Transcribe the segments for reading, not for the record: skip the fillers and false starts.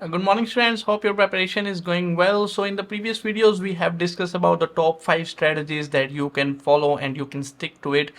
Good morning students, hope your preparation is going well. So in the previous videos we have discussed about the top 5 strategies that you can follow and you can stick to it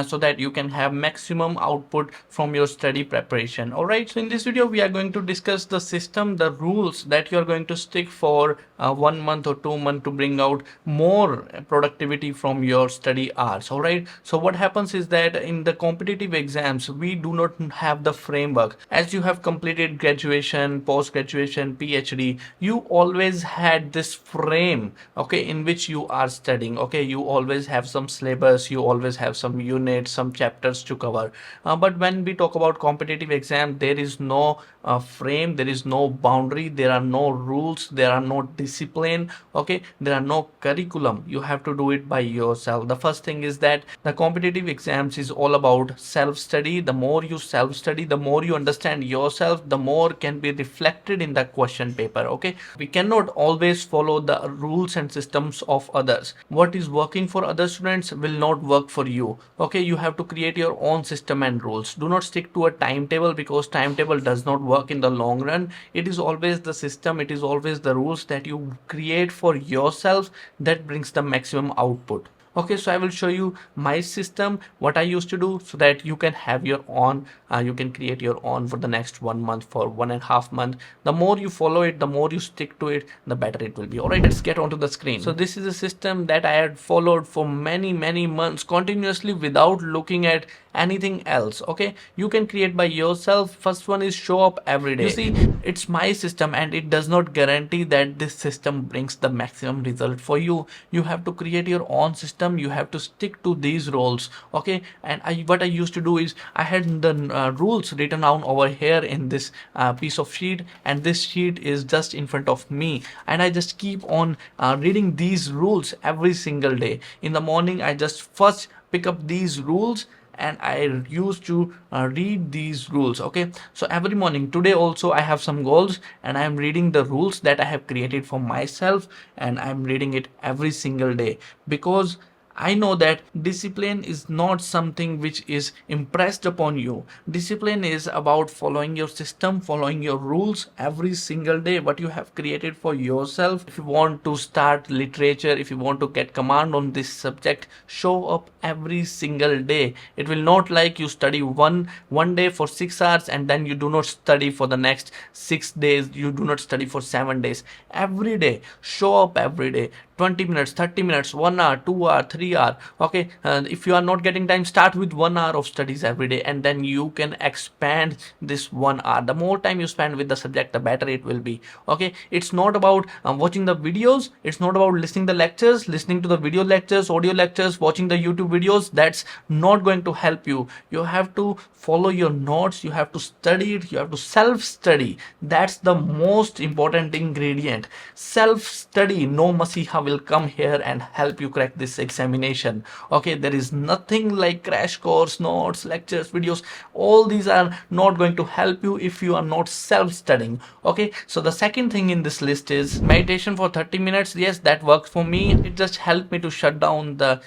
so that you can have maximum output from your study preparation. Alright, so in this video we are going to discuss the system, the rules that you are going to stick for 1 month or 2 months to bring out more productivity from your study hours. Alright, so what happens is that in the competitive exams we do not have the framework. As you have completed graduation, post graduation, PhD, you always had this frame, okay, in which you are studying. Okay, you always have some syllabus, you always have some units, some chapters to cover. But when we talk about competitive exam, there is no frame, there is no boundary, there are no rules, there are no discipline. Okay, there are no curriculum. You have to do it by yourself. The first thing is that the competitive exams is all about self study. The more you self study, the more you understand yourself, the more can be reflected in the question paper. Okay, we cannot always follow the rules and systems of others. What is working for other students will not work for you. Okay, you have to create your own system and rules. Do not stick to a timetable, because timetable does not work in the long run. It is always the system, it is always the rules that you create for yourself that brings the maximum output. Okay, so I will show you my system, what I used to do, so that you can have your own, you can create your own for the next 1 month, for 1.5 months. The more you follow it, the more you stick to it, the better it will be. All right, let's get onto the screen. So this is a system that I had followed for many months continuously without looking at anything else. Okay, you can create by yourself. First one is show up every day. You see, it's my system and it does not guarantee that this system brings the maximum result for you. You have to create your own system, you have to stick to these rules. Okay, and what I used to do is I had the rules written down over here in this piece of sheet, and this sheet is just in front of me, and I just keep on reading these rules every single day. In the morning I just first pick up these rules and I used to read these rules. Okay, so every morning, today also I have some goals and I am reading the rules that I have created for myself, and I am reading it every single day, because I know that discipline is not something which is impressed upon you. Discipline is about following your system, following your rules every single day, what you have created for yourself. If you want to start literature, if you want to get command on this subject, show up every single day. It will not like you study one day for 6 hours and then you do not study for the next 6 days, you do not study for 7 days. Every day, show up every day. 20 minutes, 30 minutes, 1 hour, 2 hour, 3 hour. Okay, if you are not getting time, start with 1 hour of studies every day, and then you can expand this 1 hour. The more time you spend with the subject, the better it will be. Okay, it's not about watching the videos, it's not about listening the lectures, listening to the video lectures, audio lectures, watching the YouTube videos. That's not going to help you. You have to follow your notes, you have to study it, you have to self study. That's the most important ingredient. Self study. No masiha will come here and help you crack this examination. Okay, there is nothing like crash course, notes, lectures, videos. All these are not going to help you if you are not self studying. Okay, so the second thing in this list is meditation for 30 minutes. Yes, that works for me. It just helped me to shut down the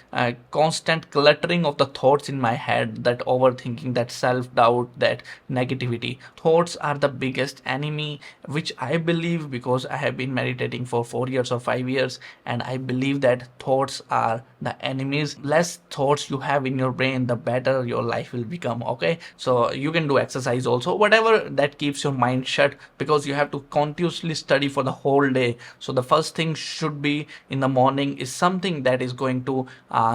constant cluttering of the thoughts in my head, that overthinking, that self doubt, that negativity. Thoughts are the biggest enemy, which I believe, because I have been meditating for 4 years or 5 years, and I believe that thoughts are the enemies. Less thoughts you have in your brain, the better your life will become. Okay, so you can do exercise also, whatever that keeps your mind shut, because you have to continuously study for the whole day. So the first thing should be in the morning is something that is going to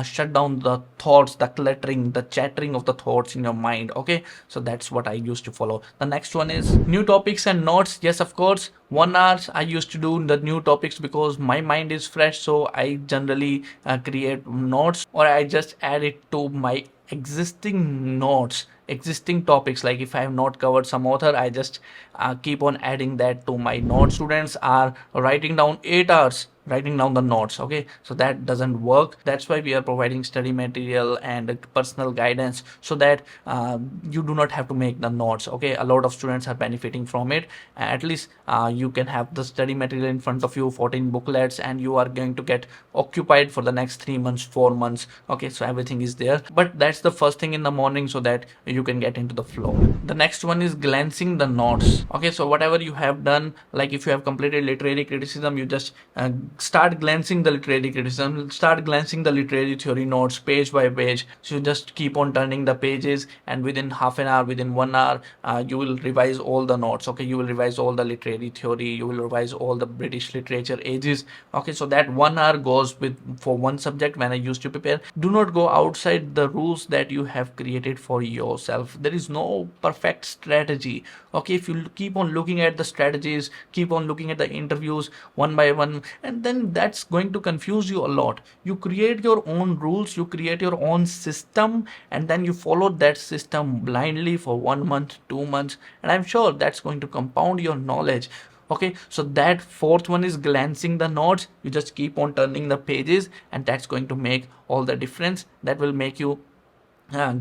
shut down the thoughts, the cluttering, the chattering of the thoughts in your mind. Okay, so that's what I used to follow. The next one is new topics and notes. Yes, of course, 1 hour I used to do the new topics because my mind is fresh. So I generally create notes, or I just add it to my existing notes, existing topics. Like if I have not covered some author, I just keep on adding that to my notes. Students are writing down 8 hours writing down the notes. Okay, so that doesn't work. That's why we are providing study material and personal guidance, so that you do not have to make the notes. Okay, a lot of students are benefiting from it. At least you can have the study material in front of you, 14 booklets, and you are going to get occupied for the next 3 months, 4 months. Okay, so everything is there. But that's the first thing in the morning, so that you can get into the flow. The next one is glancing the notes. Okay, so whatever you have done, like if you have completed literary criticism, you just start glancing the literary criticism, start glancing the literary theory notes page by page. So you just keep on turning the pages, and within half an hour, within 1 hour, you will revise all the notes. Okay, you will revise all the literary theory, you will revise all the British literature ages. Okay, so that 1 hour goes with for one subject when I used to prepare. Do not go outside the rules that you have created for yourself. There is no perfect strategy. Okay, if you keep on looking at the strategies, keep on looking at the interviews one by one, and then that's going to confuse you a lot. You create your own rules, you create your own system, and then you follow that system blindly for 1 month, 2 months, and I'm sure that's going to compound your knowledge. Okay, so that fourth one is glancing the notes. You just keep on turning the pages, and that's going to make all the difference. That will make you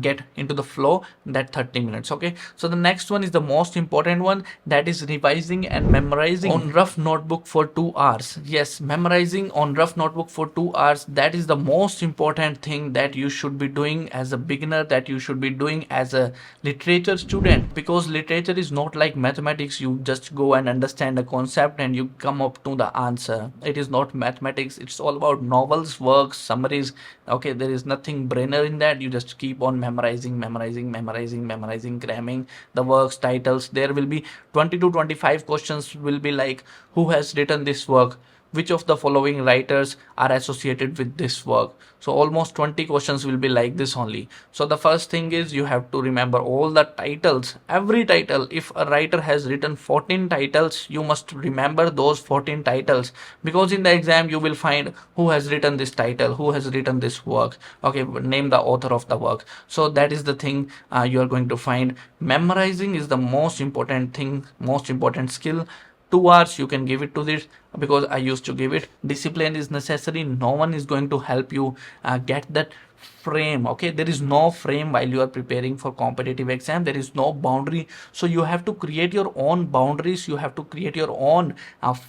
get into the flow, that 30 minutes. Okay, so the next one is the most important one, that is revising and memorizing on rough notebook for 2 hours. Yes, memorizing on rough notebook for 2 hours, that is the most important thing that you should be doing as a beginner, that you should be doing as a literature student. Because literature is not like mathematics, you just go and understand a concept and you come up to the answer. It is not mathematics, it's all about novels, works, summaries. Okay, there is nothing brainer in that. You just keep on memorizing, cramming the works titles. There will be 20 to 25 questions will be like, who has written this work, which of the following writers are associated with this work. So almost 20 questions will be like this only. So the first thing is you have to remember all the titles, every title. If a writer has written 14 titles, you must remember those 14 titles, because in the exam you will find who has written this title, who has written this work. Okay, name the author of the work. So that is the thing you are going to find. Memorizing is the most important thing, most important skill. 2 hours you can give it to this, because I used to give it. Discipline is necessary. No one is going to help you get that frame. Okay, there is no frame while you are preparing for competitive exam. There is no boundary, so you have to create your own boundaries. You have to create your own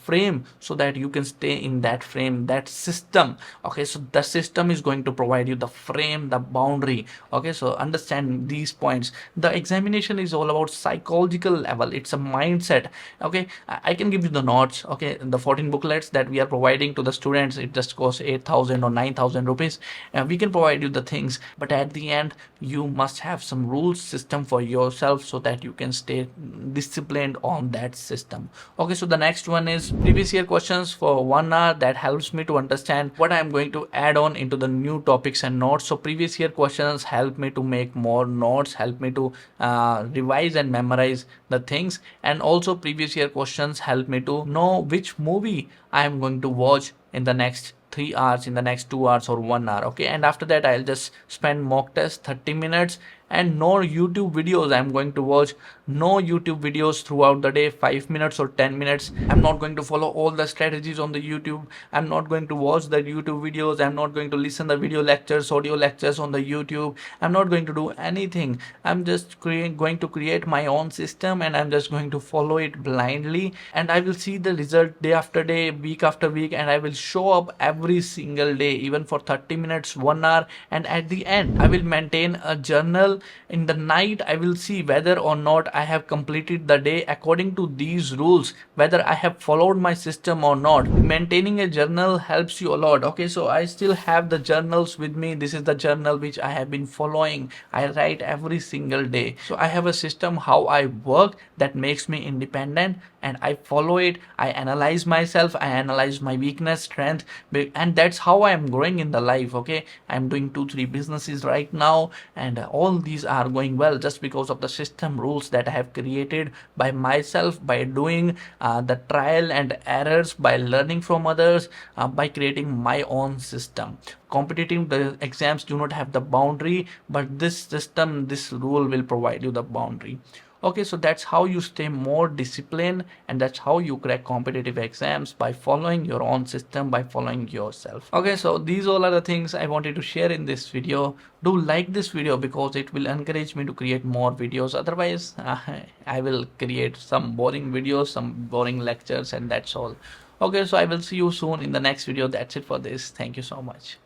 frame, so that you can stay in that frame, that system. Okay, so the system is going to provide you the frame, the boundary. Okay, so understand these points. The examination is all about psychological level, it's a mindset. Okay, I can give you the notes. Okay, the 14 booklets that we are providing to the students, it just costs 8,000 or 9,000 rupees. We can provide you the things, but at the end you must have some rules system for yourself, so that you can stay disciplined on that system. Okay, so the next one is previous year questions for 1 hour. That helps me to understand what I am going to add on into the new topics and notes. So previous year questions help me to make more notes, help me to revise and memorize the things. And also previous year questions help me to know which movie I am going to watch in the next 3 hours, in the next 2 hours or 1 hour. Okay, and after that I'll just spend mock test 30 minutes, and no YouTube videos I'm going to watch. No YouTube videos throughout the day, 5 minutes or 10 minutes. I'm not going to follow all the strategies on the YouTube. I'm not going to watch the YouTube videos. I'm not going to listen the video lectures, audio lectures on the YouTube. I'm not going to do anything. I'm just going to create my own system, and I'm just going to follow it blindly, and I will see the result day after day, week after week, and I will show up every single day, even for 30 minutes, 1 hour. And at the end I will maintain a journal. In the night I will see whether or not I have completed the day according to these rules, whether I have followed my system or not. Maintaining a journal helps you a lot. Okay, so I still have the journals with me. This is the journal which I have been following. I write every single day. So I have a system how I work that makes me independent, and I follow it. I analyze myself, I analyze my weakness, strength, and that's how I am growing in the life. Okay, I'm doing 2-3 businesses right now, and all these are going well just because of the system rules that I have created by myself, by doing the trial and errors, by learning from others, by creating my own system. Competitive the exams do not have the boundary, but this system, this rule will provide you the boundary. Okay, so that's how you stay more disciplined, and that's how you crack competitive exams, by following your own system, by following yourself. Okay, so these all are the things I wanted to share in this video. Do like this video because it will encourage me to create more videos. Otherwise, I will create some boring videos, some boring lectures, and that's all. Okay, so I will see you soon in the next video. That's it for this. Thank you so much.